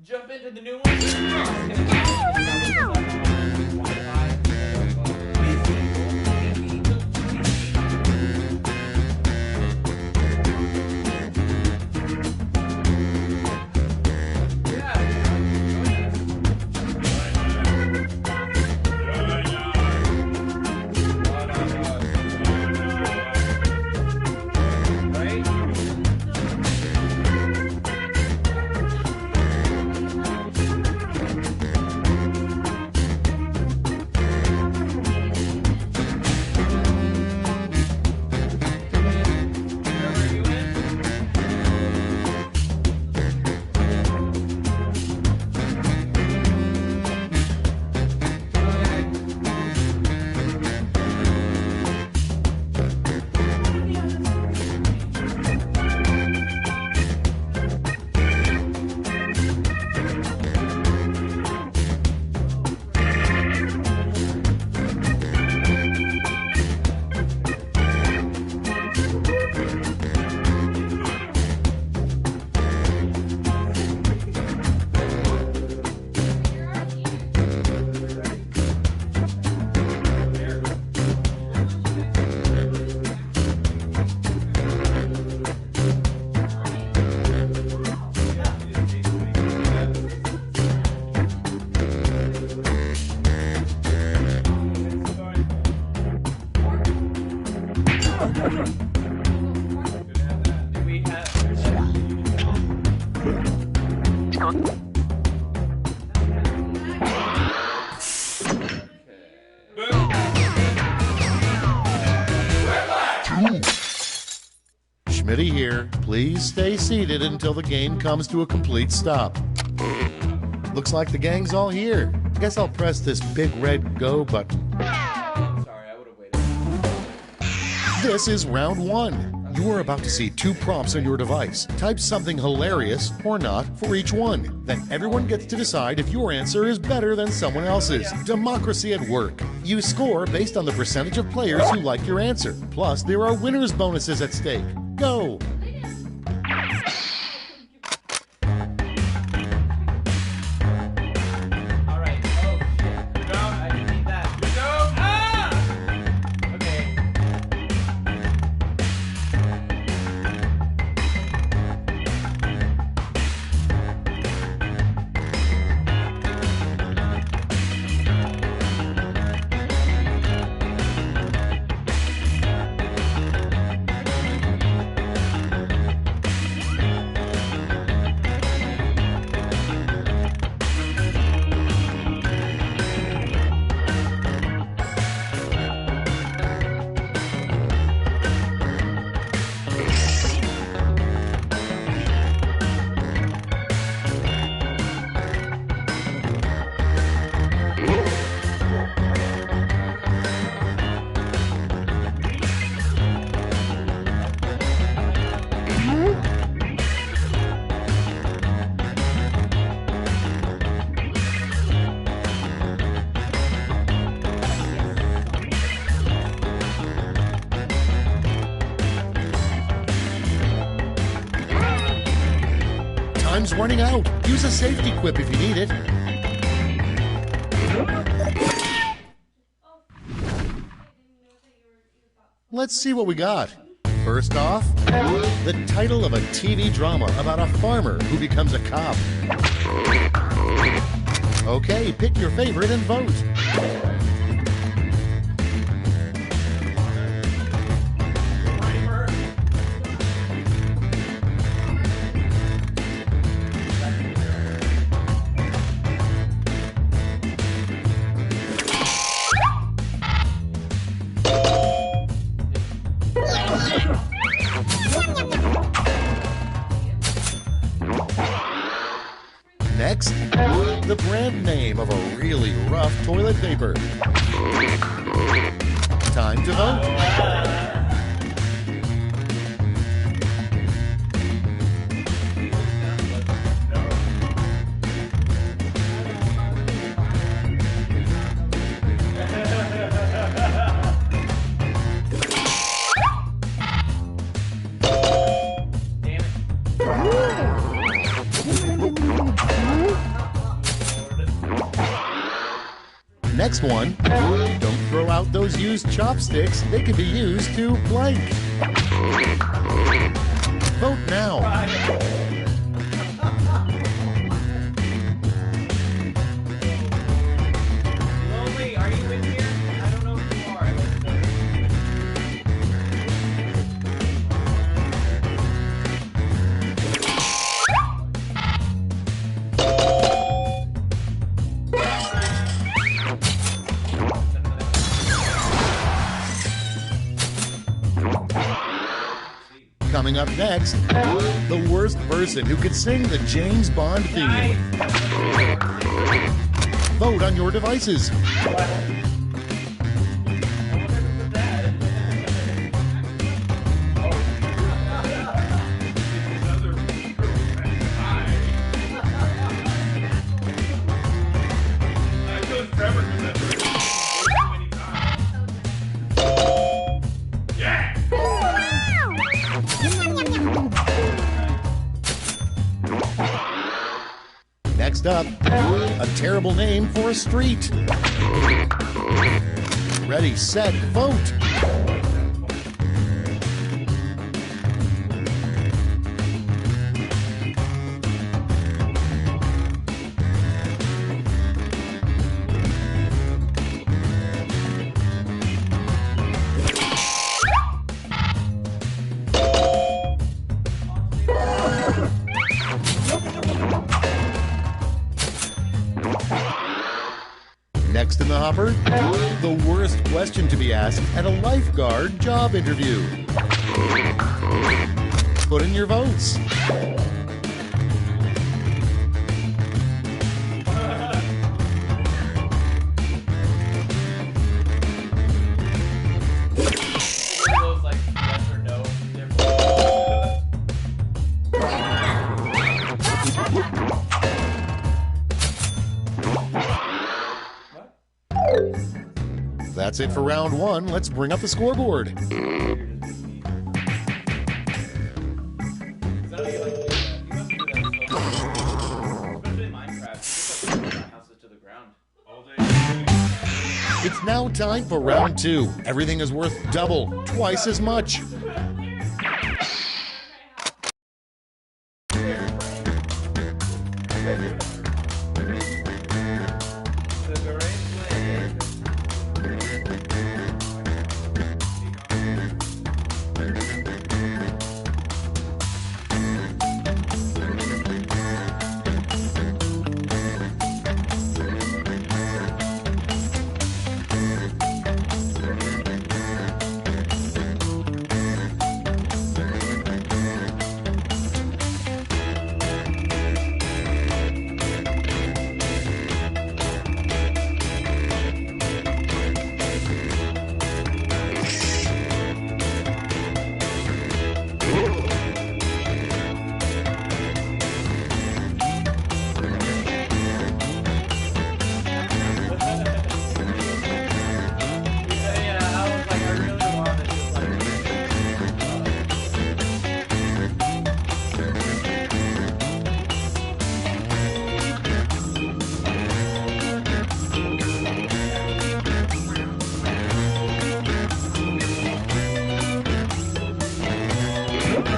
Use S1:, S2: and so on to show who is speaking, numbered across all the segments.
S1: jump into the new one.
S2: Schmitty here. Please stay seated until the game comes to a complete stop. Looks like the gang's all here. Guess I'll press this big red go button.
S1: Sorry, I would have waited.
S2: This is round one. You are about to see two prompts on your device. Type something hilarious or not for each one. Then everyone gets to decide if your answer is better than someone else's. Democracy at work. You score based on the percentage of players who like your answer. Plus, there are winners' bonuses at stake. Go! Time's running out. Use a safety quip if you need it. Let's see what we got. First off, the title of a TV drama about a farmer who becomes a cop. Okay, pick your favorite and vote. Next, the brand name of a really rough toilet paper. Time to vote. next one. Don't throw out those used chopsticks. They can be used to blank. Vote now.
S1: Lonely, are you in here? I don't know if you are.
S2: Coming up next, the worst person who could sing the James Bond theme. Vote on your devices. Next up, a terrible name for a street. Ready, set, vote. Next in the hopper, the worst question to be asked at a lifeguard job interview. Put in your votes.
S1: Those like yes or no.
S2: That's it for round one. Let's bring up the scoreboard. It's now time for round two. Everything is worth double, twice as much.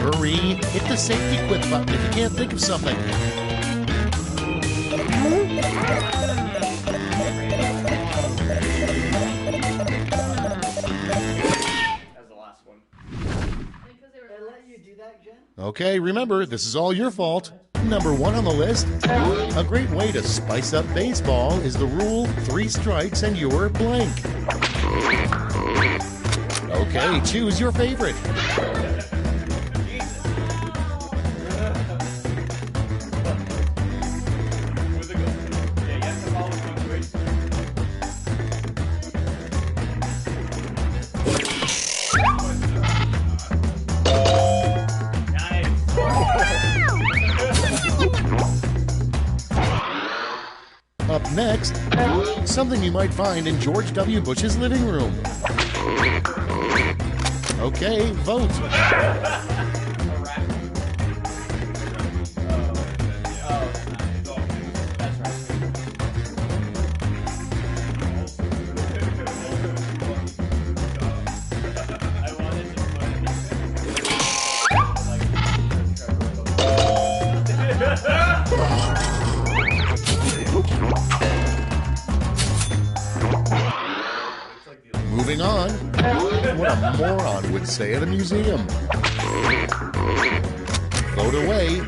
S2: Hurry, hit the safety quit button if you can't think of something.
S1: As the last one.
S3: They let you do that, Jen?
S2: Okay, remember, this is all your fault. Number one on the list, a great way to spice up baseball is the rule 3 strikes and you're blank. Okay, choose your favorite. Up next, something you might find in George W. Bush's living room. Okay, vote. a moron would say at a museum. Vote away.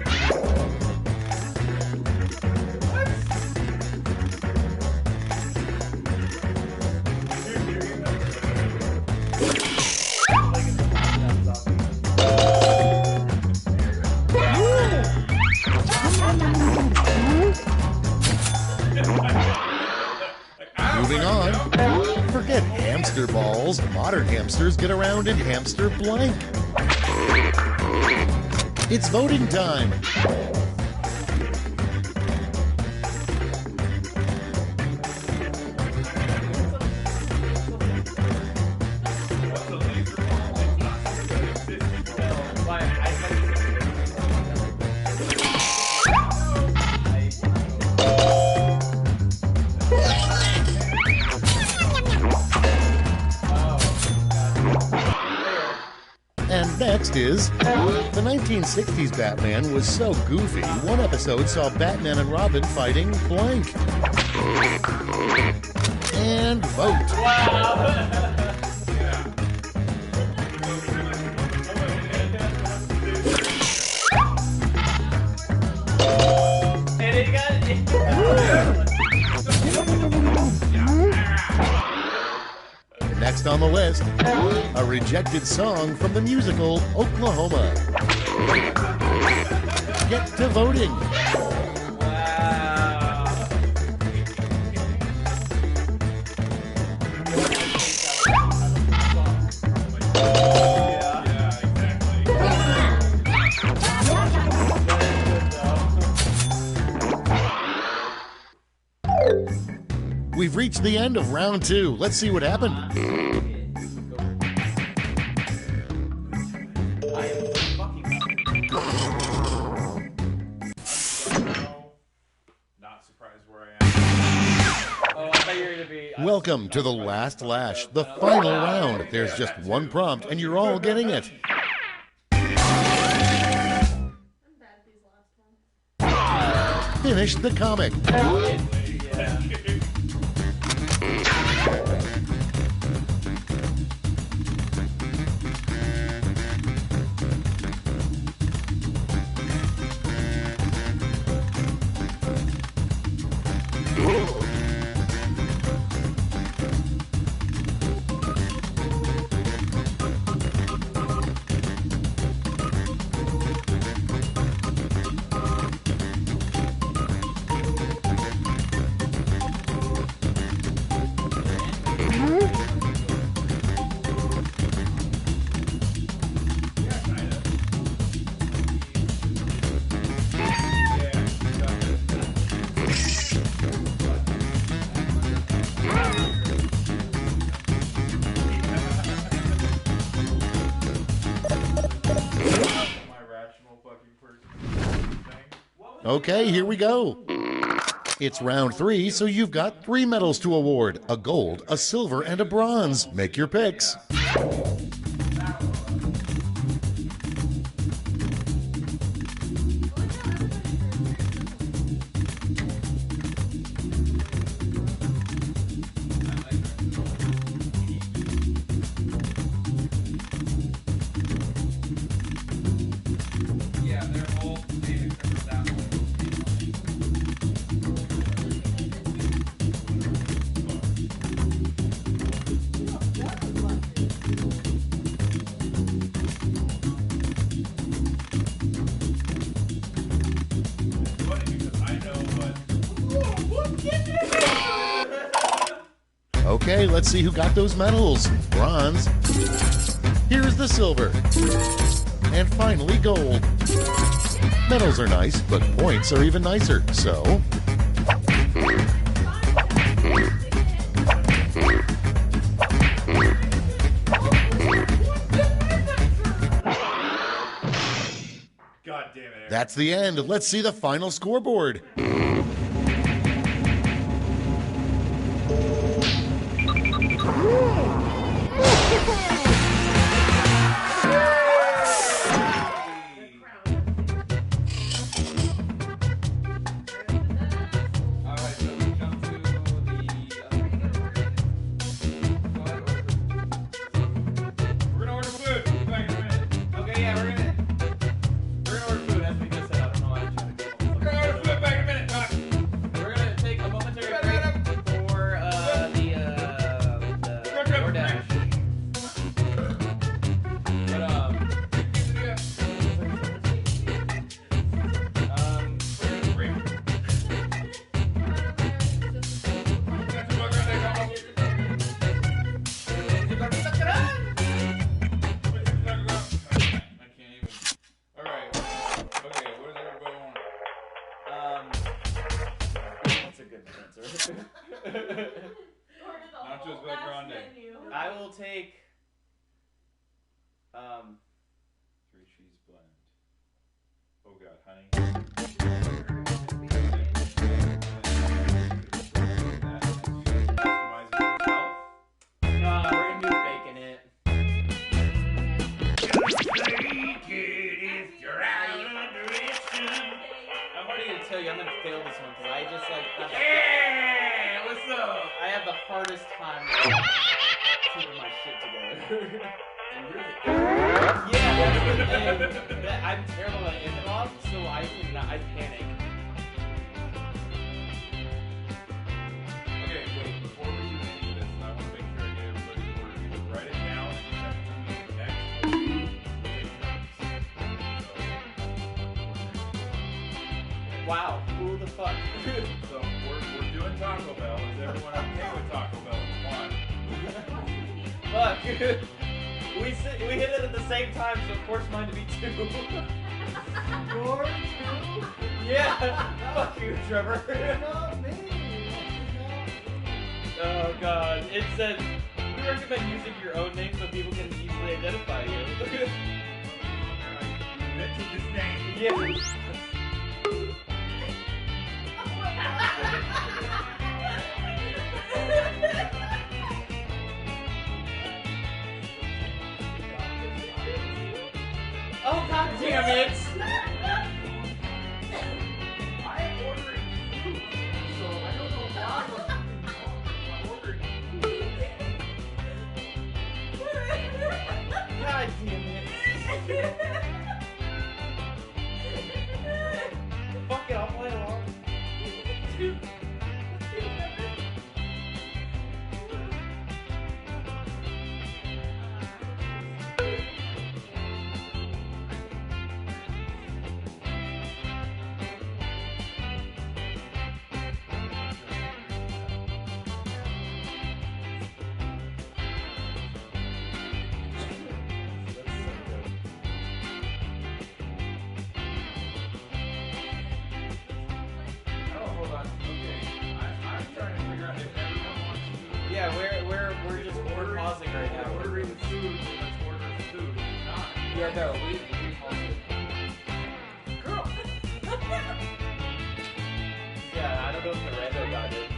S2: Moving on. Forget hamster balls. Modern hamsters get around in hamster blank. It's voting time. And next is, the 1960s Batman was so goofy, one episode saw Batman and Robin fighting blank. And vote. Next on the list, a rejected song from the musical Oklahoma. Get to voting. We've reached the end of round 2. Let's see what happened.
S1: Not surprised where I am. Oh, I thought you were gonna be.
S2: Welcome to the last lash, the final round. There's just one prompt, and you're all getting it. Finish the comic. Okay, here we go. It's round 3, so you've got 3 medals to award. A gold, a silver, and a bronze. Make your picks. Okay, let's see who got those medals. Bronze. Here's the silver. And finally, gold. Medals are nice, but points are even nicer. So,
S1: God damn it.
S2: that's the end. Let's see the final scoreboard.
S4: Nachos Bel Grande.
S1: I will take
S4: 3 cheese blend. Oh god, honey.
S1: We're gonna do bacon it. I'm already gonna tell you, I'm gonna fail this one because I just like.
S4: Yeah, what's up?
S1: I have the hardest time keeping my shit together. Yeah, that's the thing. I'm terrible at improv, so I panic.
S4: Okay, wait, before we do any of this, I want to make sure I get everybody's order. Either write it down and send it to me next, or take turns.
S1: Wow, who the fuck?
S4: So we're doing Taco Bell. Is everyone okay with Taco Bell? One.
S1: Fuck. We hit it at the same time, so of course mine to be 2.
S3: Your 2?
S1: Yeah. Fuck you, Trevor.
S3: Not me.
S1: Oh god. It says we recommend using your own name so people can easily identify you.
S4: Invented this name.
S1: Yeah. Oh god damn it!
S4: I am ordering food, so I don't know why I'm ordering food.
S1: God damn it! Fuck it, I'll play along.
S4: Oh, hold on. Okay. I'm trying to figure out if everyone wants to.
S1: Yeah, we're just pausing right now.
S4: Ordering food, so let's order food. Not.
S1: Yeah, no, we paused it.
S4: Girl.
S1: Yeah, I don't know if the rando got it.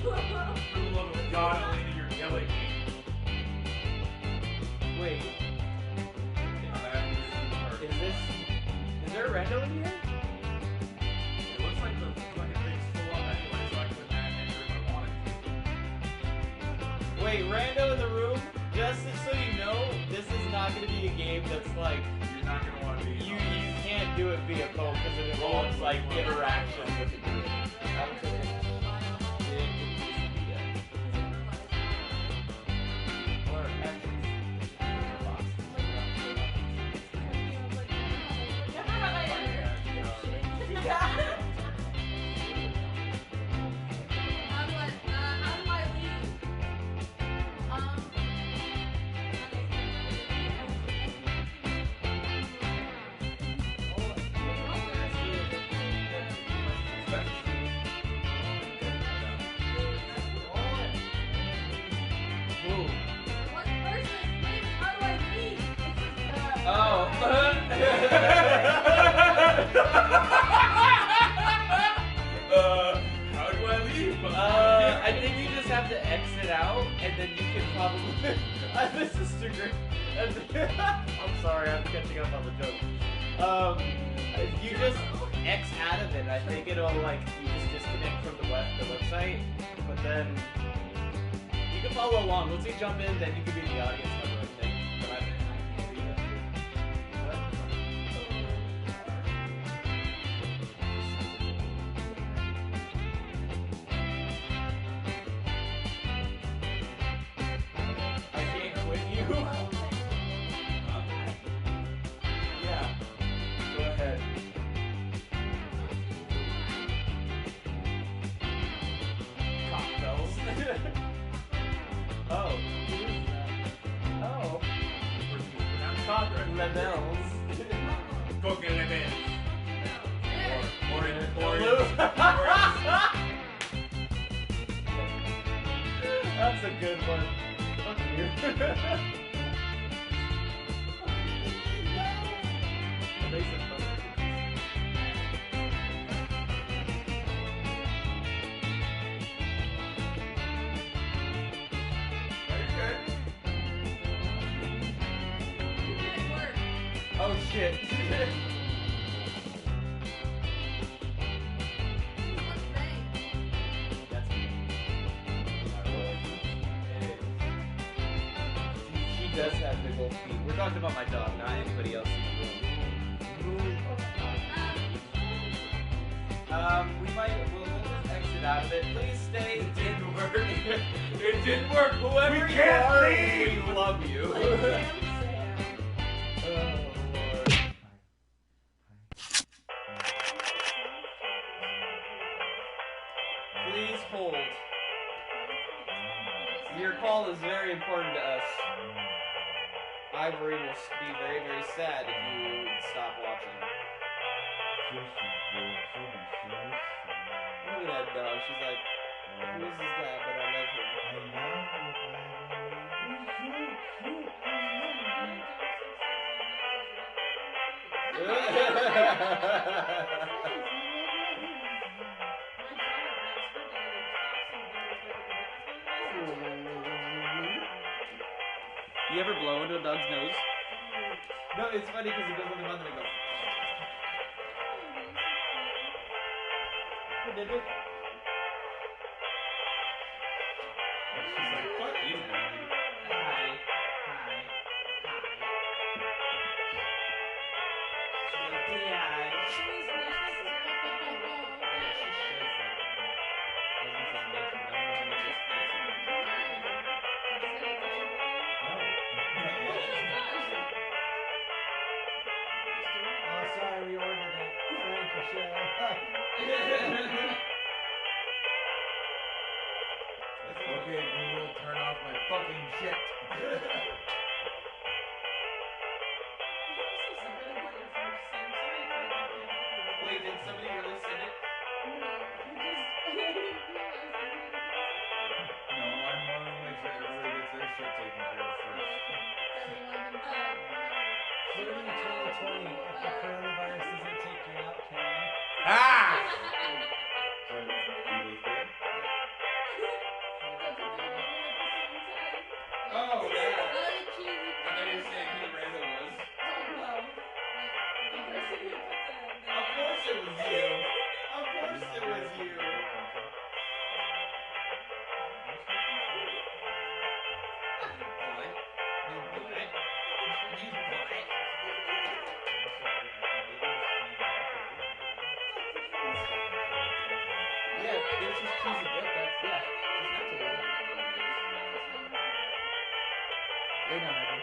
S4: For the love of God, Elena, you're killing me.
S1: Wait, is there a rando in here?
S4: It looks like the fucking thing's full up anyway, so I couldn't add enter if I wanted to.
S1: Wait, rando in the room? Just so you know, this is not going to be a game that's like,
S4: You're not gonna want to be.
S1: you can't do it via phone because it involves like interaction with the group. I would say it could be that. Or actually, Ooh. Oh.
S4: How do I leave?
S1: I think you just have to exit out, and then you can probably. This is too great. I'm sorry, I'm catching up on the joke. If you just X out of it, I think it'll like you just disconnect from the website, but then you can follow along. Once you jump in, then you can be the audience member, I think. But I can't do that. What? I can't quit you. Yeah. Lamels.
S4: Cooking lemons. Or in
S1: That's a good one. Fuck you. Oh shit. That's me. She does have big old feet. We're talking about my dog, not anybody else in the room. We'll just exit out of it. Please stay. It didn't work. It didn't work. Whoever
S4: We
S1: you
S4: can't
S1: are,
S4: leave.
S1: we love you. Oh, Lord. Please hold. Your call is very important to us. Ivory will be very, very sad if you stop watching. Look at that dog. She's like, who is this guy? But I love him. You ever blow into a dog's nose? No, it's funny because it goes in the mouth and it goes. Hey, baby.
S4: She's like, fuck you, man.
S1: Hi. She's like, yeah.
S3: Oh, sorry, we ordered it. Frank, Michelle.
S4: Okay, Google, turn off my fucking shit.
S1: Wait, did somebody really send it?
S4: No, I'm going to make sure everybody gets their shit taken care of first.
S3: June 2020, if the coronavirus doesn't take you out, can I?
S4: Ah! So, you look good?
S1: Oh, yeah. I thought you were saying who Brando was. Of course it was you. Of course it was you. Yeah, there's just cheesy dip. That's, yeah. Lay down, Abby.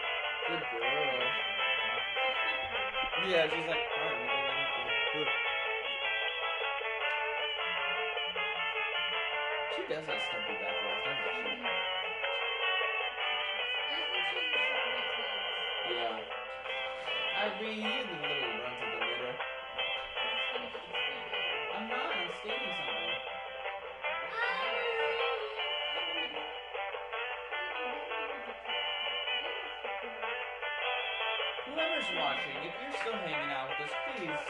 S1: Good girl. Yeah, she's like, alright, good. She does have stumpy back rolls, doesn't she? Yeah. Abby, you're the little runt of the litter. I'm not, I'm stating something. Whoever's watching, if you're still hanging out with us, please,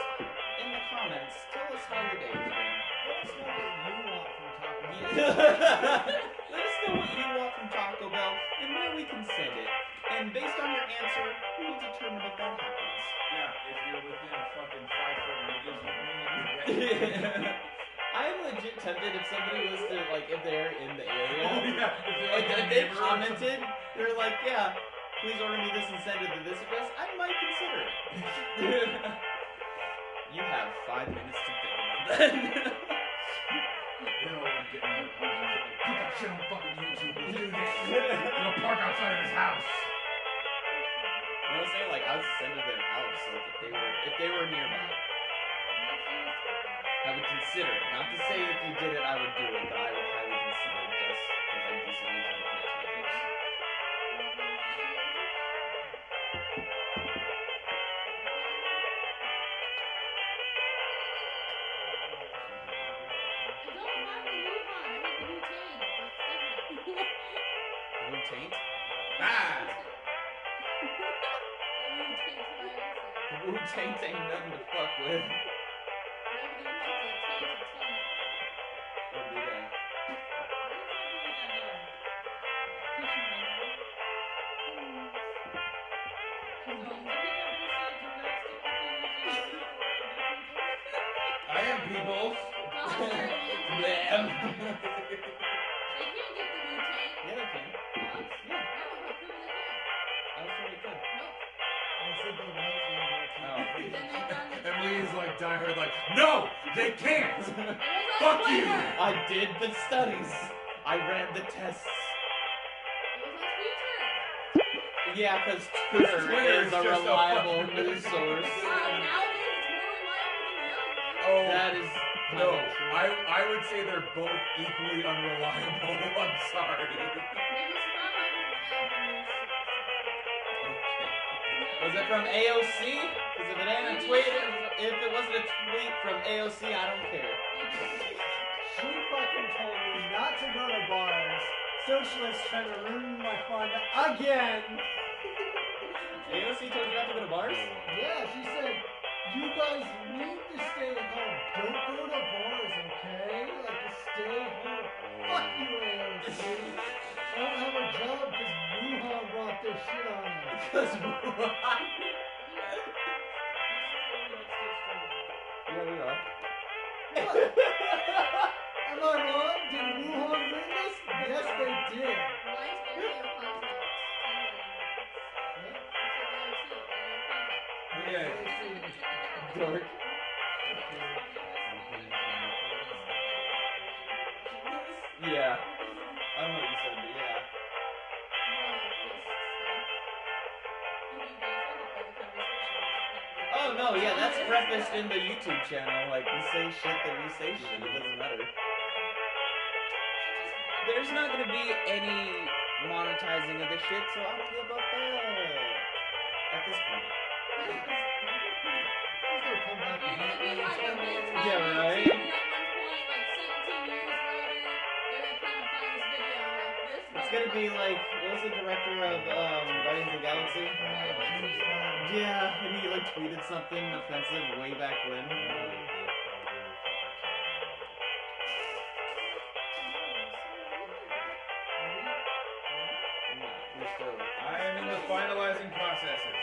S1: in the comments, tell us how your day has been.
S3: Let us know what you want from Taco Bell.
S1: Let us know what you want from Taco Bell and where we can send it. And based on your answer, we will determine if that happens.
S4: Yeah, if you're within a fucking 5-foot radius of me, you get
S1: I'm legit tempted if somebody was to, like, if they're in the area.
S4: Oh, yeah. If they're like
S1: And
S4: in the
S1: they
S4: neighborhood.
S1: commented, they're like, yeah, please order me this and send it to this address, I might consider it. You have 5 minutes to think about that.
S4: They're all like getting in their cars and like, put that shit on fucking YouTube. Let's do this. We'll park outside of his house.
S1: I was saying, like, I would send it to their house, like, if they were nearby. I would consider it. Not to say if you did it, I would do it, but I would highly consider it just because I'm decently trying to connect to my folks. Taint.
S4: Ah!
S1: Wu Taint ain't nothing to fuck with. Or do they?
S4: I am peoples.
S1: Blam. Yeah, they can. Yeah. I'm sure they could.
S3: I said they might be able to.
S1: Oh.
S4: Emily's like diehard, like, no, they can't. Fuck you.
S1: I did the studies. I ran the tests. Yeah, because Twitter
S4: Twitter
S1: is
S4: is
S1: a
S4: just a
S1: reliable
S4: fucking
S1: news source.
S4: Oh,
S1: That is
S4: no, I would say they're both equally unreliable. I'm sorry.
S1: Was it from AOC? Because if it ain't a tweet, if it wasn't a tweet from AOC, I don't care.
S3: She fucking told me not to go to bars. Socialists trying to ruin my fun again.
S1: AOC told you not to go to bars?
S3: Yeah, she said, you guys need to stay home. Don't go to bars, okay? Like, stay home. Fuck you, AOC. I don't have a job because Wuhan brought this shit on us.
S1: Because yeah, we are.
S3: What? Am I wrong? Did Wuhan bring this? Yes, they did.
S4: Yeah.
S1: Dork. Yeah. I don't know what you said, but yeah. Oh no, yeah, that's prefaced in the YouTube channel. Like, we say shit that we say shit. It doesn't matter. There's not gonna be any monetizing of this shit, so I don't give a fuck at this point. Yeah, right? It's gonna be like, what was the director of Guardians of the Galaxy? Yeah, and he like tweeted something offensive way back when. We're still.
S4: I am in the finalizing processes.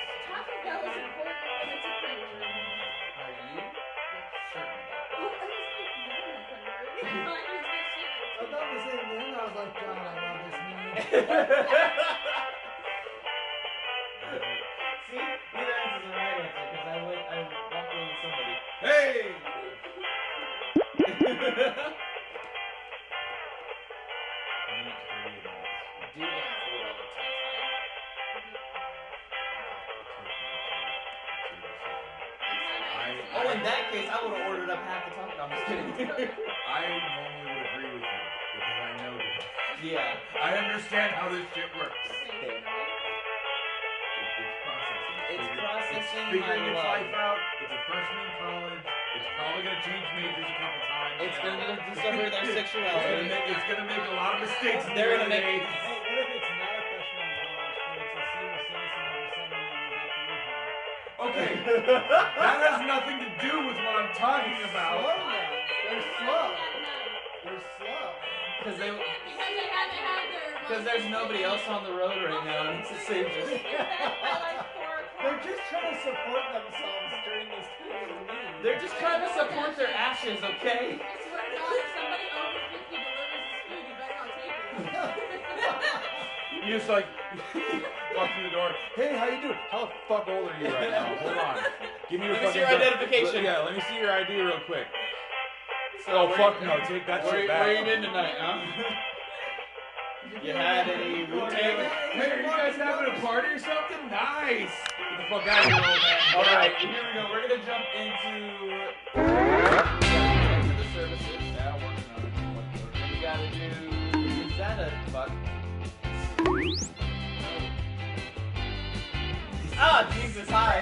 S1: Are you certain about
S3: I thought the same thing. I was like, God, I love this man.
S1: See, neither answer's the right answer because I walked away with somebody.
S4: Hey!
S1: Do the $4 test. Oh, in that case, I would have ordered up half the time. No, I'm just kidding.
S4: I normally would agree with you because I know this.
S1: Yeah.
S4: I understand how this shit works.
S1: Okay.
S4: It's processing.
S1: It's processing
S4: figuring
S1: my
S4: its
S1: love.
S4: life out. It's a freshman in college. It's probably gonna change majors a couple times.
S1: It's gonna discover their
S4: It's
S1: sexuality.
S4: gonna make a lot of mistakes. in the
S1: They're gonna
S4: early
S1: make-
S4: days.
S3: Hey, what if it's not a freshman in college, but it's a senior citizen of the 7 years after Wuhan?
S4: Okay, that has nothing to do with what I'm talking
S3: Slow
S4: about.
S3: now. They're slow. They're slow.
S1: Because there's nobody else on the road right now, and it's the same just.
S3: They're just trying to support themselves during this time.
S1: They're just trying to support their ashes, okay?
S4: You just like walk through the door. Hey, how you doing? How the fuck old are you right now? Hold on. Give me your
S1: Let me see
S4: fucking
S1: your identification.
S4: Yeah, let me see your ID real quick.
S1: So
S4: Oh
S1: where
S4: fuck
S1: you-
S4: no, take that
S1: Where,
S4: shit
S1: where you
S4: back.
S1: been tonight, huh? You had any Wu-Tang?
S4: Hey, are you guys having a party or something? Nice. Get the fuck out of here, old man.
S1: Alright, here we go. We're gonna jump into the services.
S4: Yeah, working on it.
S1: We gotta do. Is that a fuck? Ah, Jesus, hi.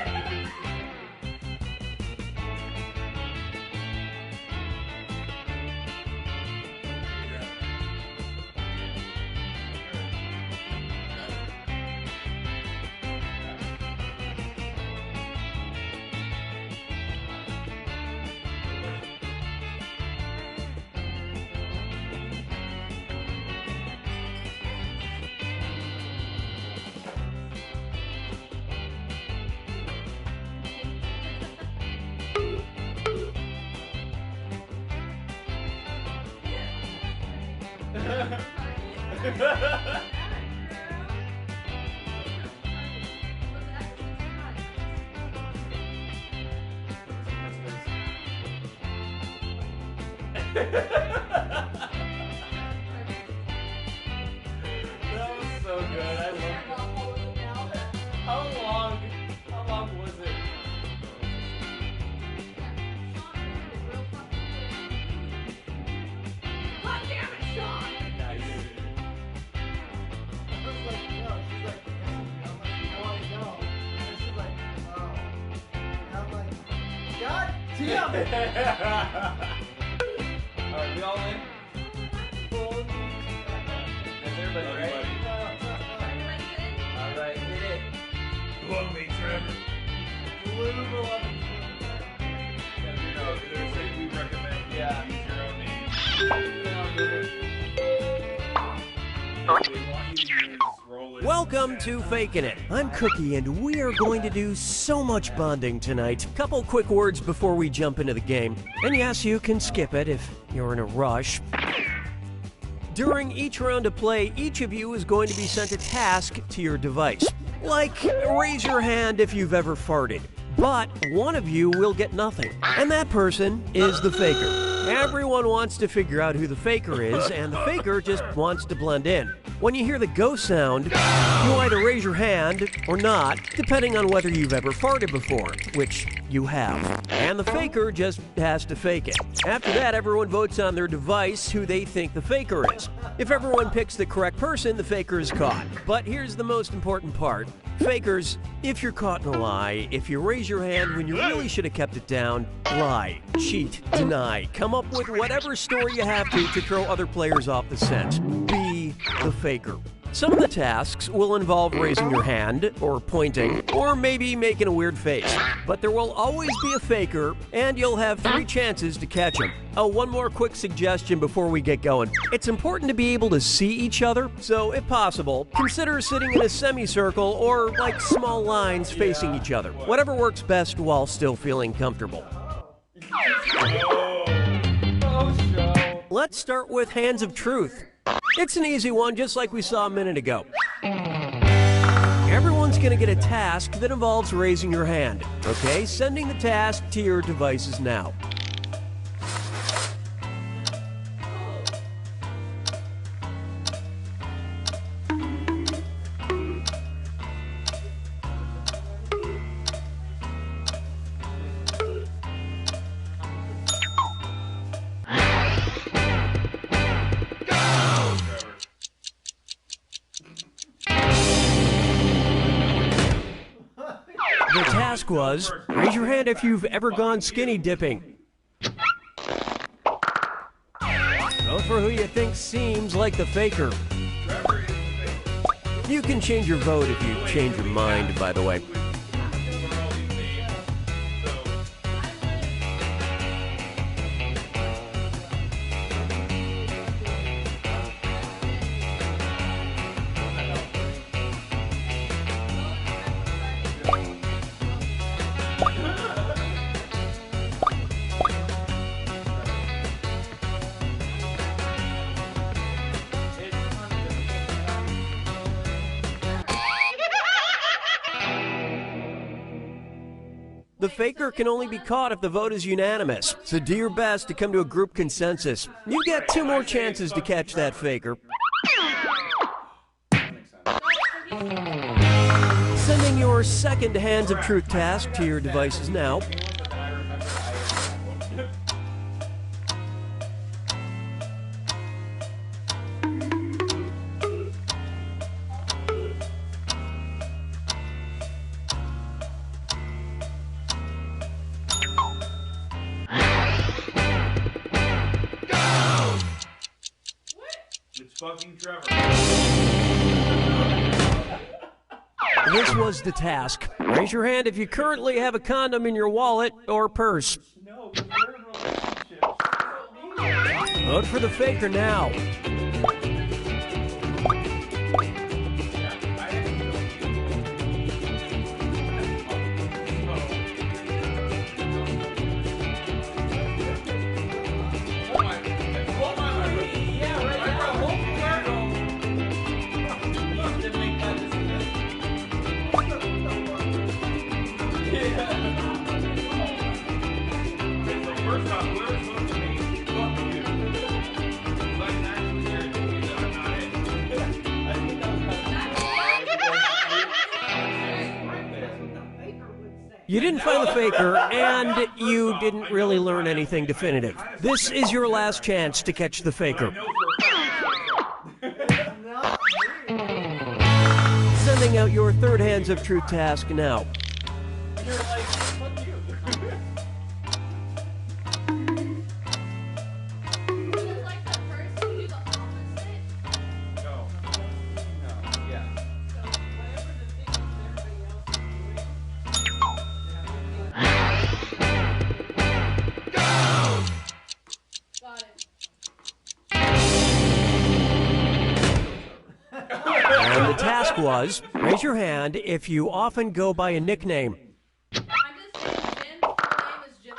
S1: That was so good. I love it. How long was it?
S5: God damn it, Sean!
S1: Nice.
S3: I was like, no, she's like, I'm like, oh, I know. And she's like, oh. And I'm like, God damn it!
S1: Alright, we all in? Is everybody ready? Alright, hit it.
S4: Go on me, Trevor.
S3: Blue 11.
S4: There's a we recommend you
S1: Yeah.
S4: use your own name. We want you to use Roland.
S6: Welcome to Fakin' It. I'm Cookie, and we are going to do so much bonding tonight. Couple quick words before we jump into the game. And yes, you can skip it if you're in a rush. During each round of play, each of you is going to be sent a task to your device. Like, raise your hand if you've ever farted. But one of you will get nothing. And that person is the faker. Everyone wants to figure out who the faker is, and the faker just wants to blend in. When you hear the go sound, you either raise your hand or not, depending on whether you've ever farted before, which you have. And the faker just has to fake it. After that, everyone votes on their device who they think the faker is. If everyone picks the correct person, the faker is caught. But here's the most important part. Fakers, if you're caught in a lie, if you raise your hand when you really should have kept it down, lie, cheat, deny, come up with whatever story you have to throw other players off the scent. Be the faker. Some of the tasks will involve raising your hand, or pointing, or maybe making a weird face. But there will always be a faker, and you'll have 3 chances to catch him. Oh, one more quick suggestion before we get going. It's important to be able to see each other, so if possible, consider sitting in a semicircle or like small lines facing each other. Whatever works best while still feeling comfortable.
S1: Oh, show.
S6: Let's start with Hands of Truth. It's an easy one, just like we saw a minute ago. Everyone's going to get a task that involves raising your hand. Okay, sending the task to your devices now. The task was, raise your hand if you've ever gone skinny dipping. Vote for who you think seems like the faker.
S4: Trevor is the faker.
S6: You can change your vote if you change your mind, by the way.
S4: Over all these names. So,
S6: The faker can only be caught if the vote is unanimous, so do your best to come to a group consensus. You get 2 more chances to catch that faker. Sending your second Hands of Truth task to your devices now.
S4: it's fucking Trevor.
S6: This was the task. Raise your hand if you currently have a condom in your wallet or purse.
S1: No, because we're in relationships.
S6: Vote for the faker now. You didn't find the faker, and you didn't really learn anything definitive. This is your last chance to catch the faker.
S3: Not me.
S6: Sending out your third Hands of Truth task now.
S1: You're like, fuck you.
S5: Just like the first, you do the opposite.
S4: No.
S1: No, yeah.
S5: So whatever the thing is everybody else is doing. Got it.
S6: And the task was, raise your hand if you often go by a nickname.
S5: I'm just saying Jim's full name is Jim.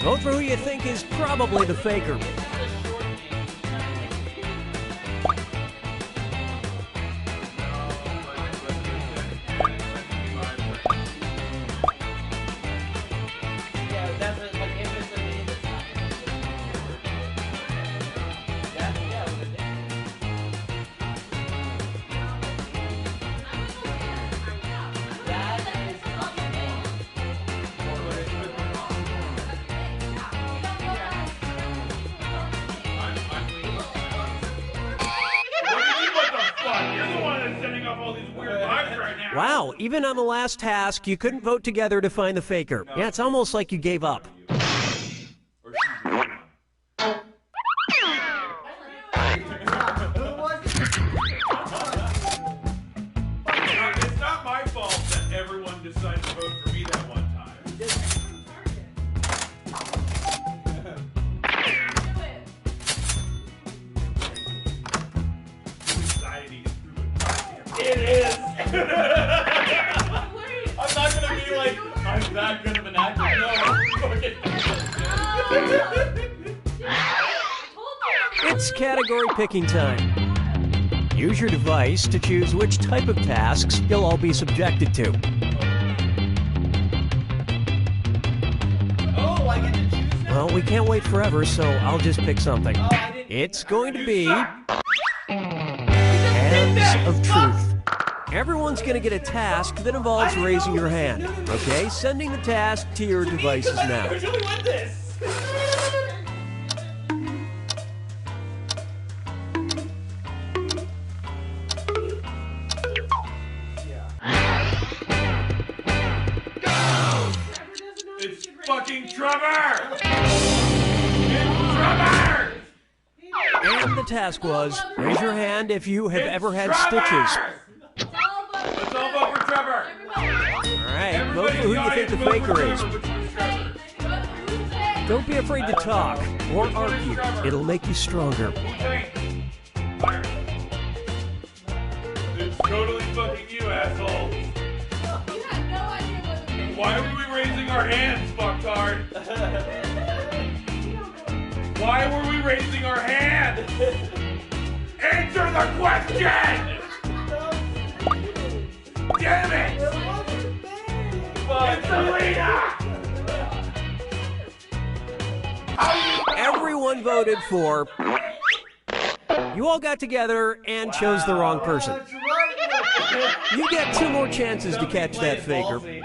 S6: Vote for who you think is probably the faker.
S1: This is a short game. Yeah, that's what, like, if it's a name, it's not. That's, yeah, what it is. That is not your name.
S4: What the fuck? You're the one that's sending off all these weird vibes right now.
S6: Wow, even on the last task, you couldn't vote together to find the faker. Yeah, it's almost like you gave up.
S4: Or she's the one.
S3: Who was it?
S4: It's not my fault that everyone decided to vote for me that one time. Anxiety is through the goddamn.
S1: It is! I'm not gonna be like, I'm that good of an actor. No, I'm fucking.
S6: It's category picking time. Use your device to choose which type of tasks you'll all be subjected to.
S1: Oh, I get to choose now?
S6: Well, we can't wait forever, so I'll just pick something.
S1: Oh, I didn't.
S6: It's going to be Hands of Truth. Everyone's going to get a task that involves raising your hand. Okay, sending the task to your devices
S1: I
S6: now.
S1: usually win this.
S4: It's fucking Trevor! It's Trevor!
S6: And the task was, raise your hand if you have ever had stitches.
S4: Let's all vote for Trevor!
S6: All right, vote for who you think the faker is. Don't be afraid to talk or argue. It'll make you stronger.
S4: It's totally fucking you, asshole. Why were we raising our hands, fucktard? Why were we raising our hand? Answer the question! Damn it! It's Alina!
S6: Everyone voted for. You all got together and chose the wrong person.
S3: That's right.
S6: You get 2 more chances to catch that faker.
S1: Ballsy.
S4: It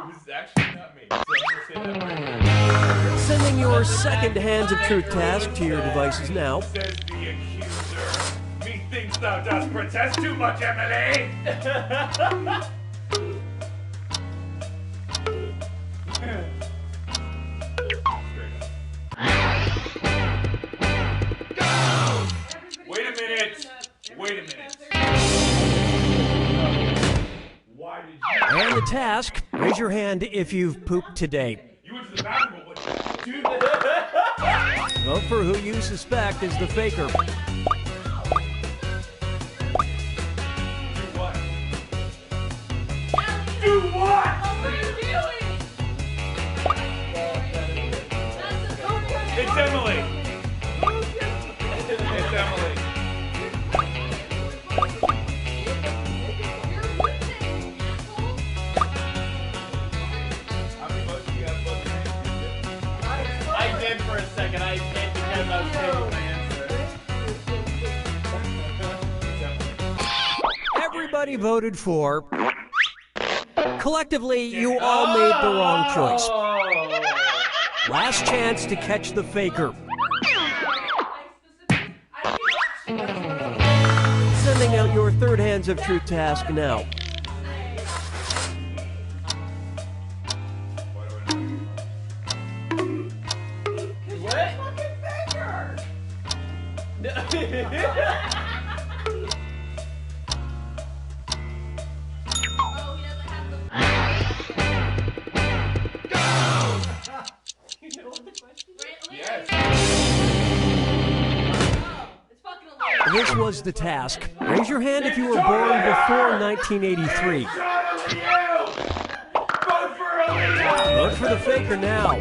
S4: was actually not me, so I'm gonna say that right now.
S6: Sending your second Hands of Truth task to your devices now.
S4: Says the accuser. Methinks thou dost protest too much, Emily! Wait a minute! Wait a minute! Why did you...
S6: And the task, raise your hand if you've pooped today.
S4: You went to the bathroom, but what did you do?
S6: Vote for who you suspect is the faker.
S4: Do what? Do what? It's Emily! It's Emily. How many votes do you have, Buster?
S1: I did for a second. I did because I was taking my answer.
S6: Everybody voted for. Collectively, you all made the wrong choice.
S1: Oh.
S6: Last chance to catch the faker. Sending out your third Hands of Truth task now.
S1: What?
S6: This was the task. Raise your hand if you were born before 1983. Vote for the faker now.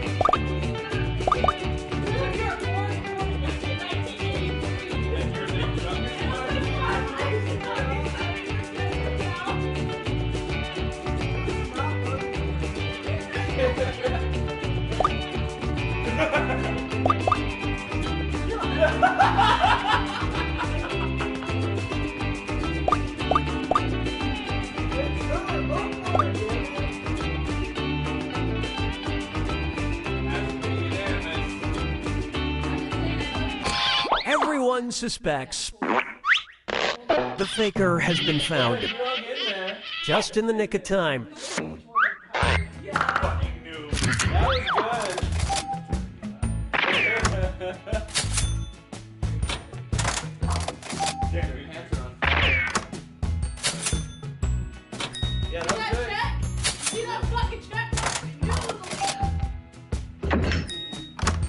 S6: Everyone suspects the faker has been found. Just in the nick of time.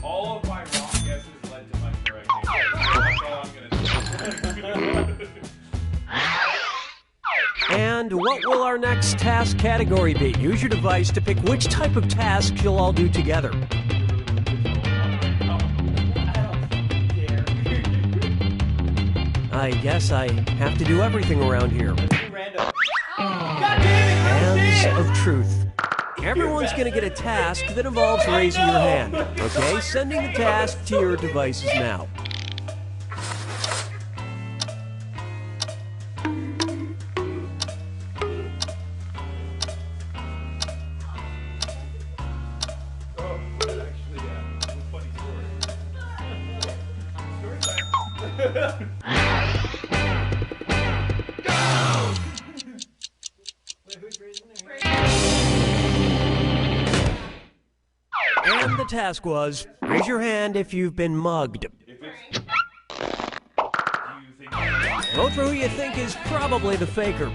S4: All of my wrong guesses led to my correct answer. That's all I'm gonna do.
S6: And what will our next task category be? Use your device to pick which type of task you'll all do together. I guess I have to do everything around here. Hands of Truth. Everyone's gonna get a task that involves raising your hand. Okay, sending the task to your devices now. And the task was, raise your hand if you've been mugged. Vote for who you think is probably the faker.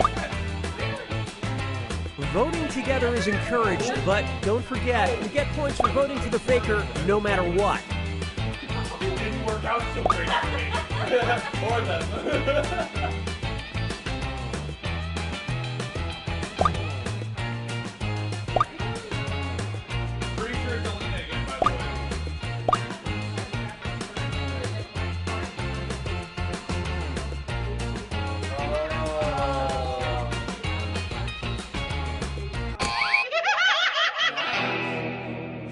S6: Voting together is encouraged, but don't forget, you get points for voting for the faker no matter what.
S4: It didn't work out so great for me.
S1: Or them.
S4: Pretty sure it's Alina again, by the way.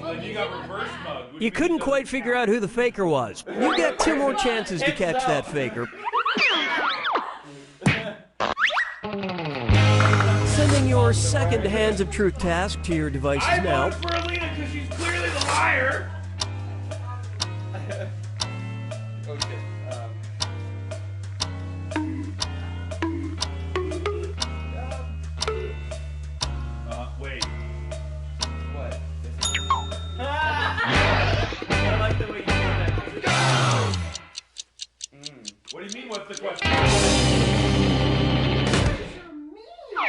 S4: Then you got reverse mug.
S6: You couldn't quite figure out who the faker was. You get 2 more chances to catch that faker. Sending your second Hands of Truth task to your devices
S4: I
S6: now.
S4: voted for Alina because she's clearly the liar.
S1: Okay.
S4: Wait.
S1: What? I like the way you did that.
S4: What do you mean, what's the question?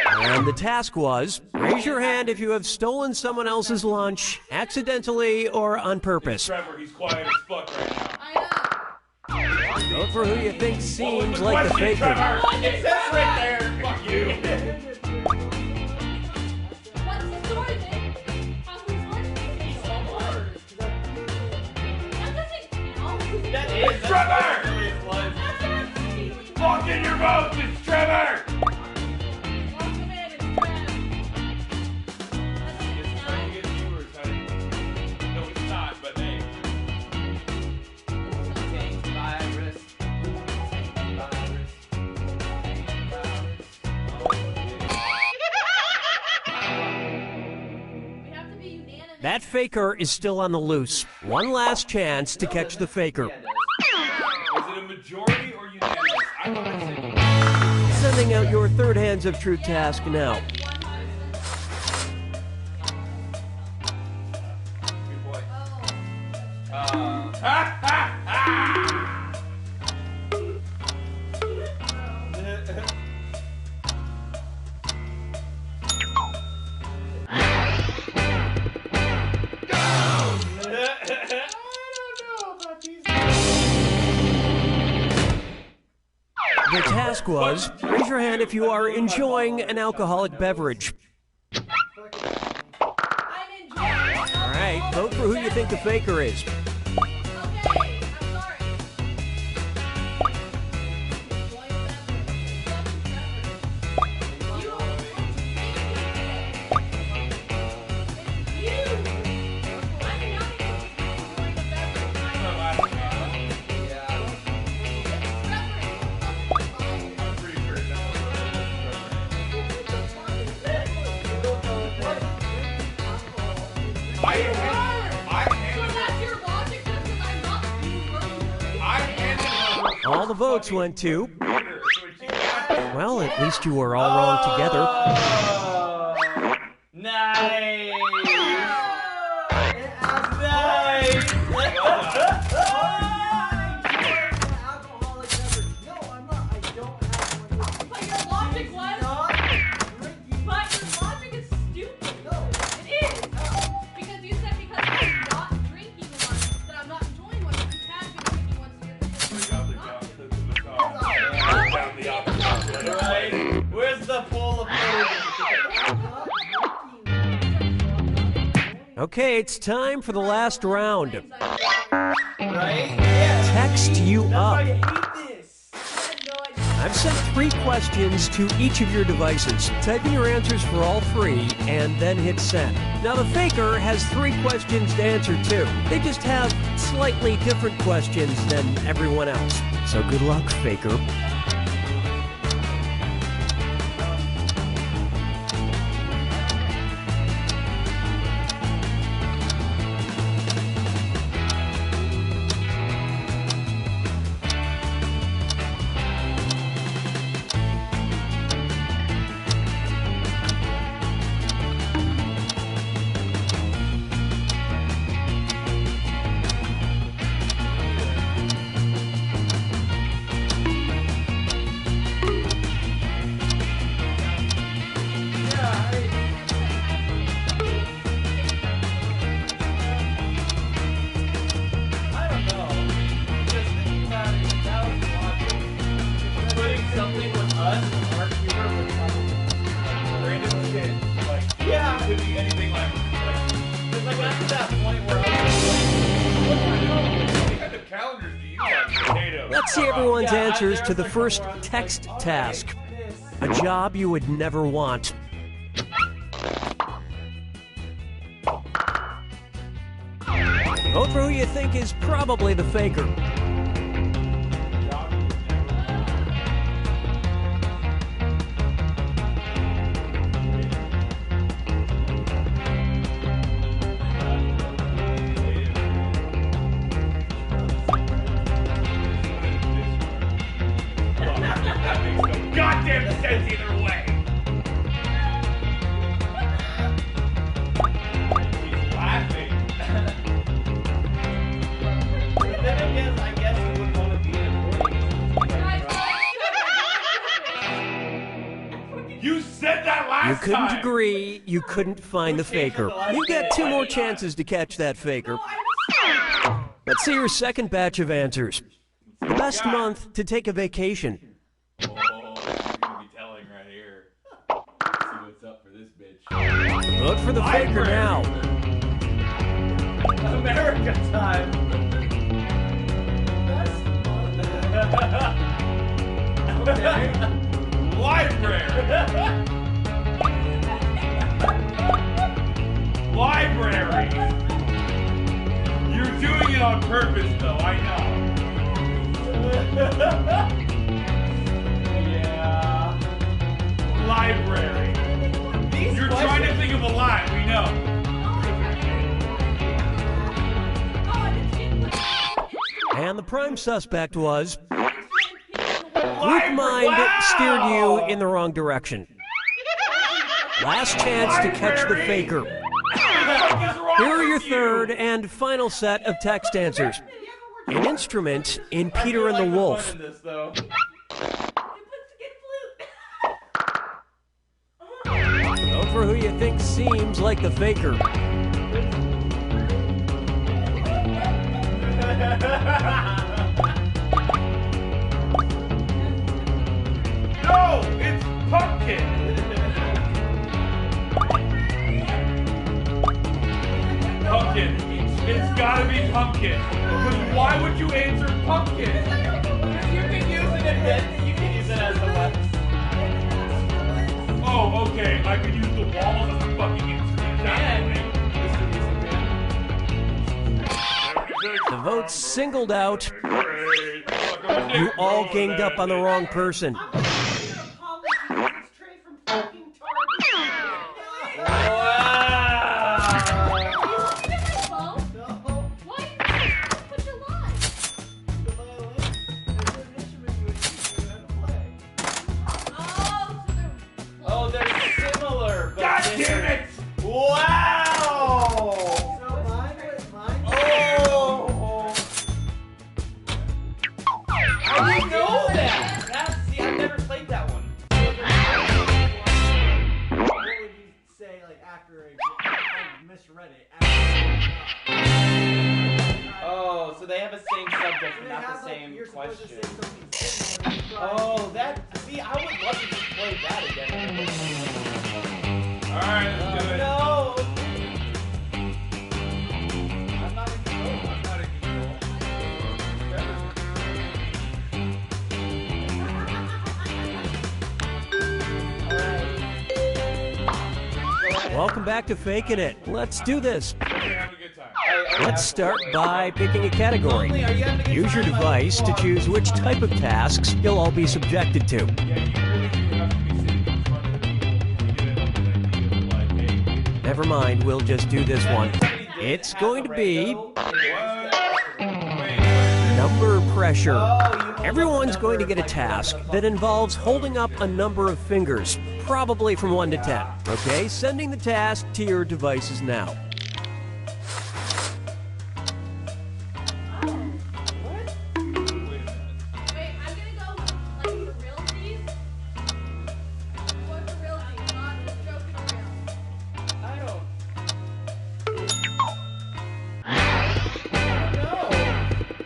S6: And the task was, raise your hand if you have stolen someone else's lunch, accidentally or on purpose.
S4: Trevor, he's quiet as fuck right now.
S6: Vote for who you think seems like the
S4: Question,
S6: faker.
S4: Trevor!
S1: It says right there.
S4: Fuck you.
S5: What's the story, babe? How's the story?
S1: He's so hard.
S5: That doesn't count.
S1: That is. That's
S4: Trevor!
S1: really his life.
S5: That's not cheating.
S4: Lock in your votes, it's Trevor!
S5: Lock him in, it's Trev. That doesn't
S4: It's trying to
S5: count.
S4: get viewers, honey. No, it's not, but hey.
S1: Change virus. Change virus. Change virus.
S6: That faker is still on the loose. One last chance to catch the faker.
S4: Is it a majority or unanimous? I thought I said
S6: Sending out your third Hands of Truth task now.
S4: good boy.
S6: The task was, raise your hand if you are enjoying an alcoholic beverage.
S5: I'm enjoying.
S6: All right, vote for who you think the faker is.
S5: Okay, I'm sorry.
S4: I'm pretty sure it's
S6: All the votes went to, well, at least you were all wrong together.
S1: Nice.
S3: Alcoholic beverage. No, I'm not. I don't have one.
S5: But your logic was,
S3: Not drinking.
S5: but your logic is stupid.
S3: No.
S5: It is. Because you said because I'm not drinking one, that I'm not enjoying one. But you have been drinking one, so you're not.
S1: Right? Where's the bowl of food?
S6: Okay, it's time for the last round.
S1: Right? Yeah.
S6: Text you
S1: That's why I
S6: up.
S1: hate this.
S6: I've sent 3 questions to each of your devices. Type in your answers for all 3 and then hit send. Now the faker has 3 questions to answer too. They just have slightly different questions than everyone else. So good luck, faker.
S1: I don't know. Just thinking about it, that was logic. Putting something with us, our humor, with
S4: random shit. Like,
S1: yeah.
S4: it could be anything like
S1: It's like after that point where I was
S4: what kind of calendars do you have? Potato.
S6: Let's see everyone's
S1: Yeah,
S6: answers
S1: there's
S6: to the
S1: like
S6: first
S1: one where I was
S6: text
S1: like,
S6: task.
S1: okay, this.
S6: A job you would never want. Vote for who you think is probably the faker.
S4: That makes no goddamn sense either way. He's laughing.
S1: Then again, I guess you wouldn't want to be an employee.
S4: You said that last
S6: You couldn't
S4: time.
S6: agree, you couldn't find the faker. You get 2 more chances to catch that faker. Let's see your second batch of answers. The best month to take a vacation.
S4: Oh, you're gonna be telling right here. See what's up for this bitch.
S6: Vote for the faker now.
S1: America time.
S4: Okay. Library. Library. You're doing it on purpose, though. I know.
S1: Yeah.
S4: Library.
S1: These
S4: You're trying to think of a lot. We know.
S6: the prime suspect was
S5: Group
S6: mind that steered you in the wrong direction. Last chance to catch the faker. Here are your third and final set of text answers. An instrument in Peter and the Wolf.
S1: This, though.
S6: Vote for who you think seems like the faker.
S4: No, it's pumpkin. Pumpkin. It's gotta be pumpkin. Because why would you answer pumpkin?
S1: You can use it you can use it as a weapon.
S4: Oh, okay. I could use the wall as a fucking instrument.
S6: The votes singled out. You all ganged up on the wrong person.
S1: Oh, they're similar, but
S4: God damn it!
S1: Wow! Oh! I didn't know that! See, I've never played that one.
S3: What would you say, like, after I misread it?
S1: Oh, so they have the same subject, but not the same question. Oh, that. See, I would love to just play that again.
S4: Alright, let's do it.
S1: No!
S4: I'm not in control. I'm not in control.
S6: Welcome back to Faking It. Let's do this.
S4: We're having a good time.
S6: Let's start by picking a category. Use your device to choose which type of tasks you'll all be subjected to.
S4: Yeah, you really do have to be sitting in front of the people to get an idea of, like, hey,
S6: Never mind, we'll just do this one. It's going to be number pressure. Everyone's going to get a task that involves holding up a number of fingers, probably from 1 to 10. Okay, sending the task to your devices now.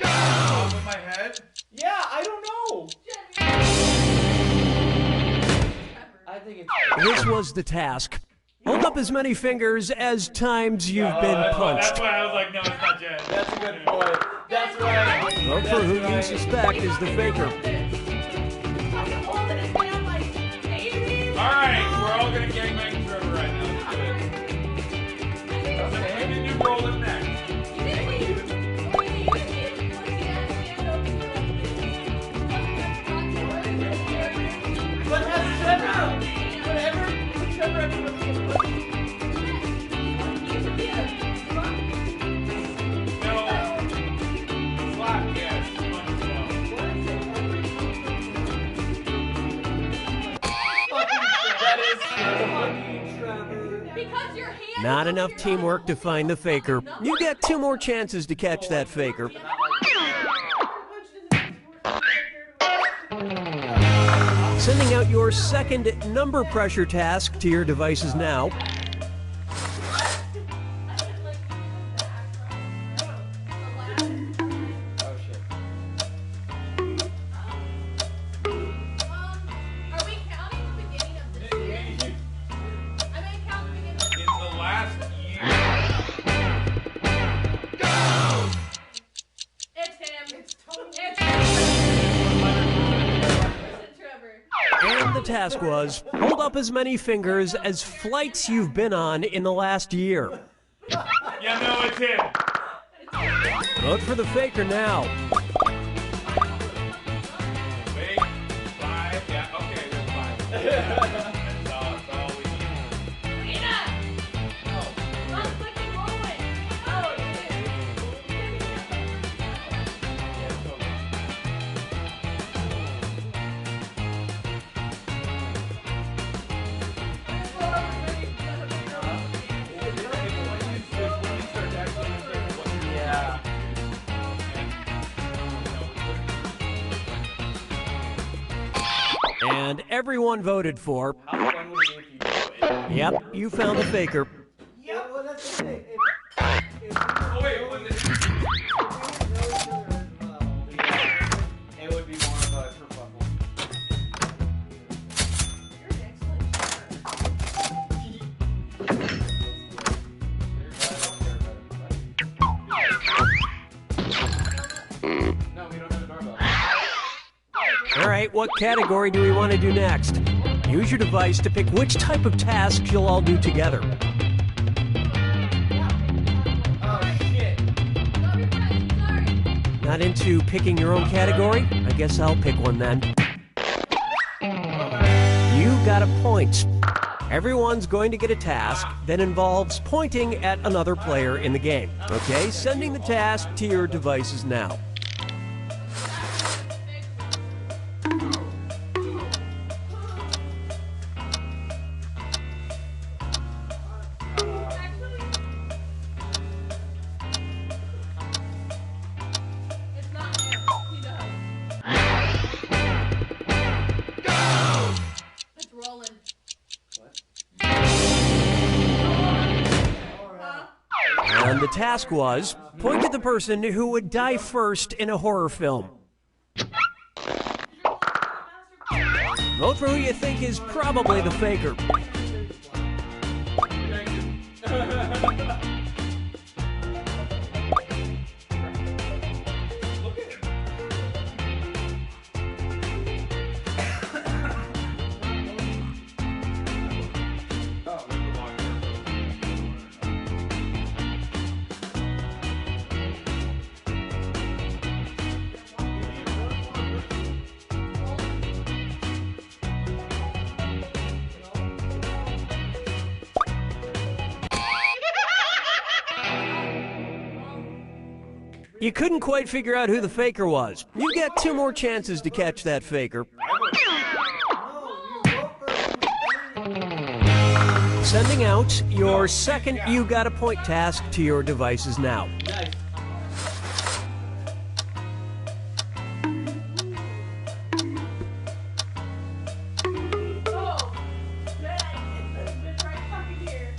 S4: Top of my head.
S1: Yeah, I don't know. I think it's.
S6: This was the task. Hold up as many fingers as times you've been
S4: That's
S6: punched.
S4: why I was like, no, it's not Jen.
S1: That's a good point. That's right.
S6: Vote for who you suspect is the faker.
S4: Alright, we're all gonna gangbang Trevor right now. Let's do it. Maybe new roll in next.
S1: But has Trevor, whatever, Trevor ever
S4: No. Slap, yes. Punch,
S5: Because your hand.
S6: Not enough teamwork to find the faker. You get 2 more chances to catch that faker. Sending out your second number pressure task to your devices now.
S5: Are we counting the beginning of this year? I'm gonna count the beginning of
S4: In the last year.
S5: It's him. It's Trevor.
S6: And the task was, hold up as many fingers as flights you've been on in the last year.
S4: Yeah, no, it's him.
S6: Vote for the faker now.
S4: Wait. 5. Yeah, okay, there's 5. That's all we need.
S5: Nina! Stop clicking rolling. Oh, you did.
S6: And everyone voted for.
S1: How fun would it be if you voted?
S6: Yep, you found the faker.
S3: Yeah, well, that's the thing. If
S4: Oh wait, was it?
S3: we didn't know each other as well,
S1: Yeah. It would be more of a kerfuffle.
S5: You're an excellent
S1: No, we don't have a doorbell.
S6: All right, what category do we want to do next? Use your device to pick which type of tasks you'll all do together.
S1: Oh shit.
S5: Sorry.
S6: Not into picking your own category? I guess I'll pick one then. You got a point. Everyone's going to get a task that involves pointing at another player in the game. Okay, sending the task to your devices now.
S5: It's not him. He does. It's Roland.
S6: And the task was, point at the person who would die first in a horror film. Vote for who you think is probably the faker. You couldn't quite figure out who the faker was. You get 2 more chances to catch that faker. Sending out your second You Got a Point task to your devices now.
S1: Nice.
S5: Oh, man, it's right fucking here.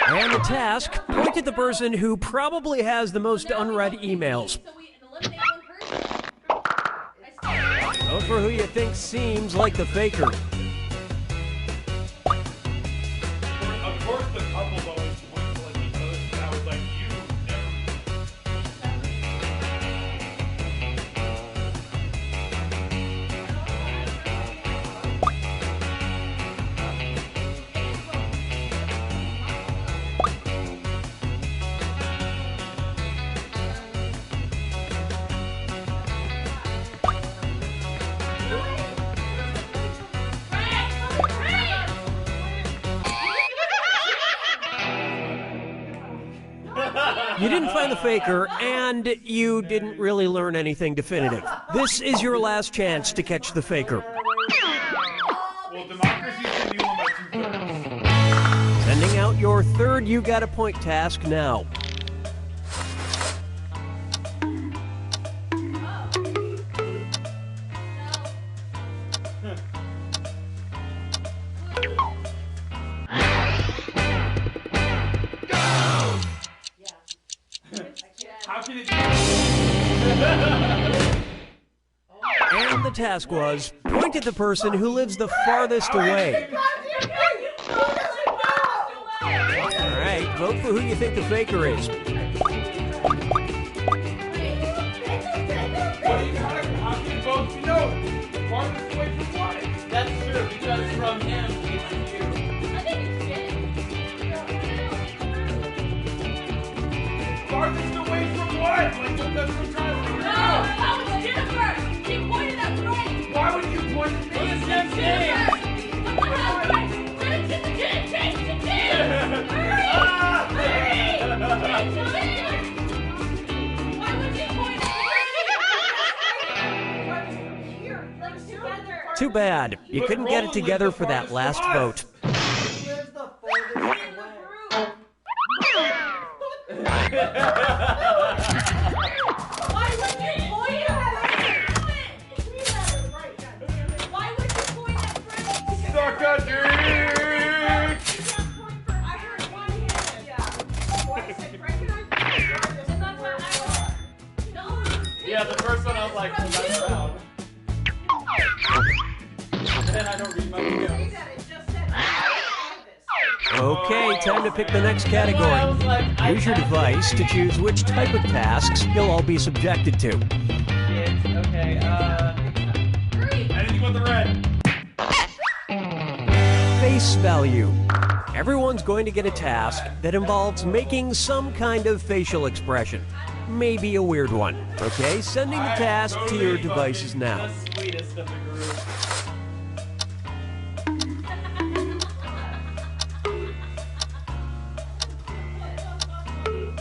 S6: And the task, point at the person who probably has the most unread emails.
S5: So we eliminate one person. I still.
S6: Vote for who you think seems like the faker.
S4: Of course, the couples always point to like each other. And I was like, you never.
S6: You didn't find the faker, and you didn't really learn anything definitive. This is your last chance to catch the faker.
S4: Well, democracy can be won by 2/3.
S6: Sending out your third You Got a Point task now.
S4: How can it be?
S6: And the task was, point at the person who lives the farthest away. All right, vote for who you think the faker is.
S4: What are you talking? How can both be no? Farthest away from what?
S1: That's true, because from him, it's you.
S5: I think it's shit.
S4: Farthest away from what? Like, that's what I'm trying to figure
S5: No,
S4: out.
S5: that was Jennifer. She pointed at Frank.
S4: Why would you point at me?
S6: Too bad. You couldn't get it together for that last vote.
S3: Who lives the farthest away?
S5: Why would you point at Why would you point at Frank?
S1: Suck a dick!
S5: I heard one hand. Yeah. What is it? Frank and I. No.
S1: Yeah, the first one I was like, well, that's round. And I don't read my emails.
S6: Okay, time to pick the next category.
S1: I was like,
S6: Use your device to choose which type of tasks you'll all be subjected to.
S1: Okay,
S4: Anything but the red.
S6: Face value. Everyone's going to get a task that involves making some kind of facial expression. Maybe a weird one. Okay, sending the task to your devices now.
S1: the sweetest of the group.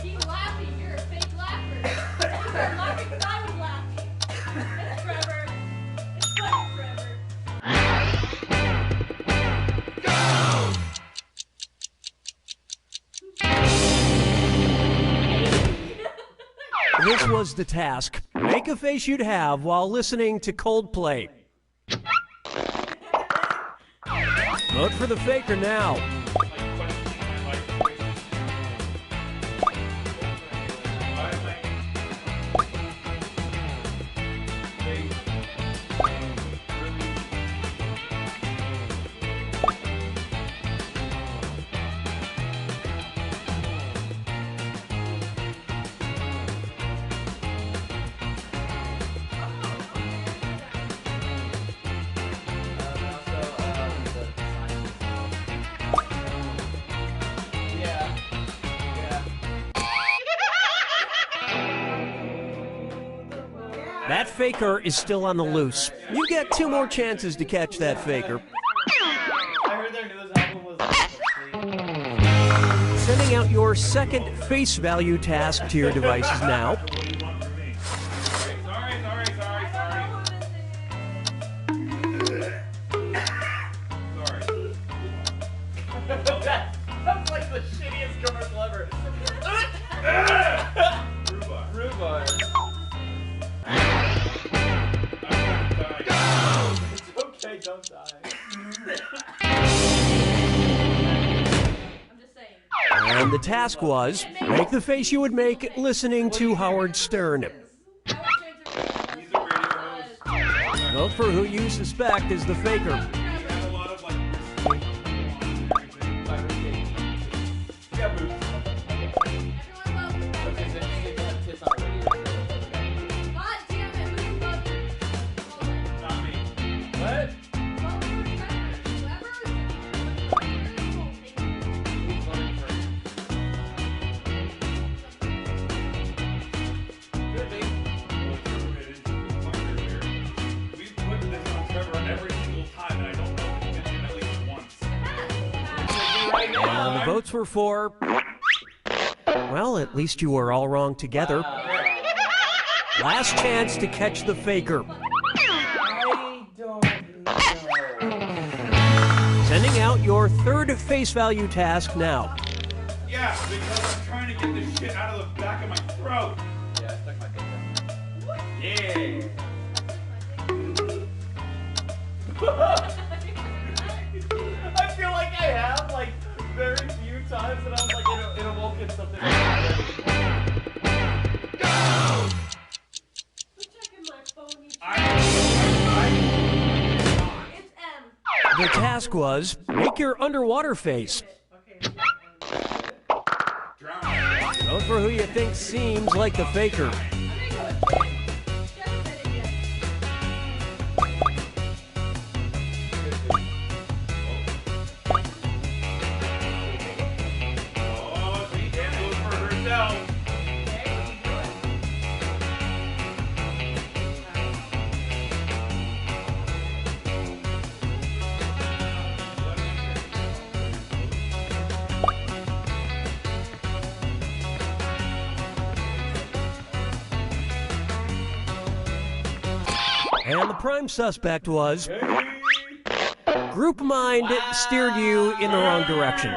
S5: Keep laughing. You're a fake laugher. You're laughing because I was laughing. It's Trevor. It's funny, Trevor.
S6: This was the task. Make a face you'd have while listening to Coldplay. Vote for the faker now. That faker is still on the loose. You get 2 more chances to catch that faker.
S1: I heard their newest album was complete.
S6: Sending out your second face value task to your devices now.
S4: What do you want from me? Sorry.
S1: That's like the shittiest commercial ever.
S4: Rhubarb.
S1: Rhubarb. It's okay, don't die.
S5: I'm just saying.
S6: And the task was, make the face you would make listening to Howard Stern.
S4: He's a radio host.
S6: Vote for who you suspect is the faker.
S4: He had a lot of like.
S1: Yeah, boobs.
S5: Everyone vote.
S1: Okay, so you can have tits on the radio.
S5: God damn it, who's voting?
S4: Not me.
S1: What?
S5: Vote for Trevor. Whoever's
S1: Who's voting for you? Could be.
S4: We put this on Trevor every single time, and I don't know if he's been in at least once.
S1: Right now.
S6: And the votes were for... Well, at least you were all wrong together. Last chance to catch the faker.
S1: I don't know.
S6: Sending out your third face value task now.
S4: Yeah, because I'm trying to get this shit out of the back of my throat.
S1: Yeah, I stuck my dick out. I feel like I have like very few times that I was like in awoken something.
S5: Who's checking my phone? You It's M.
S6: The task was, make your underwater face.
S5: Okay.
S4: Drown.
S6: Vote for who you think seems like the faker.
S5: I'm gonna go with Jen. Jen said it yes.
S4: Oh, she can't do it for herself.
S6: And the prime suspect was... Group Mind steered you in the wrong direction.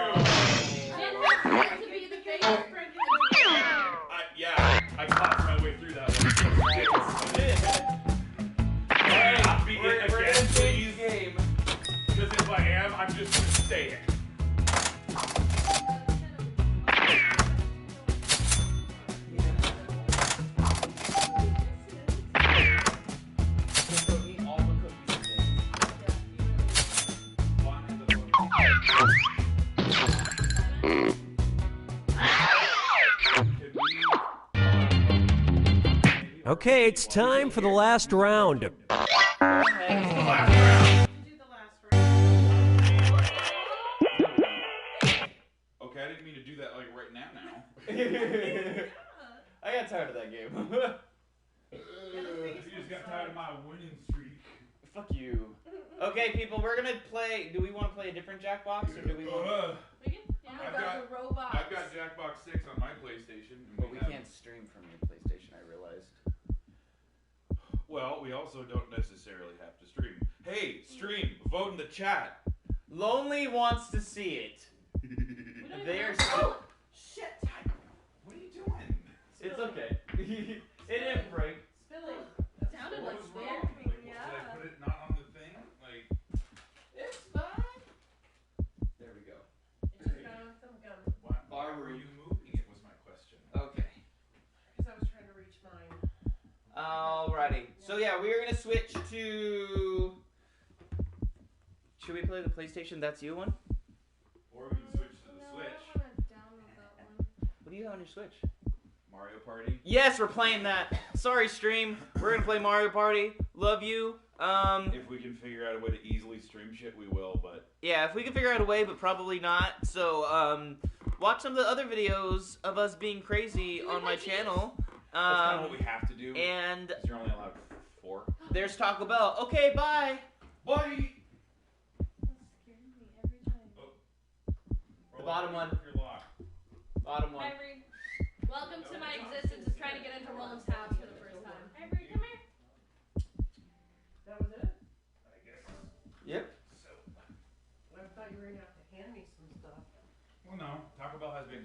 S4: Yeah, I clapped my way through that one. Hey, not be it again, please. Because if I am, I'm just gonna stay it.
S6: Okay, it's time for the last round.
S4: Okay, I didn't mean to do that like right now.
S1: I got tired of that game.
S4: You just got tired of my winning streak.
S1: Fuck you. Okay, people, we're gonna play. Do we want to play a different Jackbox, or do we want?
S4: I've got Jackbox 6 on my PlayStation. And
S1: But we can't stream from your PlayStation. I realized.
S4: Well, we also don't necessarily have to stream. Hey, stream! Vote in the chat.
S1: Lonely wants to see it. They are.
S5: Shit.
S4: What are you doing?
S1: It's okay. It didn't break.
S5: Spilling. Sounded
S4: What
S5: like
S4: was
S5: spit.
S4: wrong? Like, should I put it not on the thing? Like,
S5: It's fine.
S1: There we go.
S5: It's just got on some gum.
S4: why were you moving it? Was my question.
S1: Okay.
S5: Because I was trying to reach mine.
S1: Alrighty. So yeah, we are gonna switch to. Should we play the PlayStation That's You one?
S4: Or we can switch to the Switch.
S5: I want to download that one.
S1: What do you have on your Switch?
S4: Mario Party.
S1: Yes, we're playing that. Sorry, stream. We're gonna play Mario Party. Love you.
S4: If we can figure out a way to easily stream shit, we will, but...
S1: Yeah, if we can figure out a way, but probably not. So, watch some of the other videos of us being crazy on my channel.
S4: That's kind of what we have to do.
S1: And
S4: 'cause you're only allowed 4.
S1: there's Taco Bell. Okay, bye.
S4: Bye!
S5: That scared me every time.
S1: The bottom one.
S4: Your lock.
S1: Bottom one.
S5: Ivory, welcome to my existence of trying to get into Roland's house for the first time. Ivory, come here. That was it?
S4: I guess.
S1: Yep.
S4: So.
S5: I thought you were going to have to hand me some stuff.
S4: Well, no. Taco Bell has been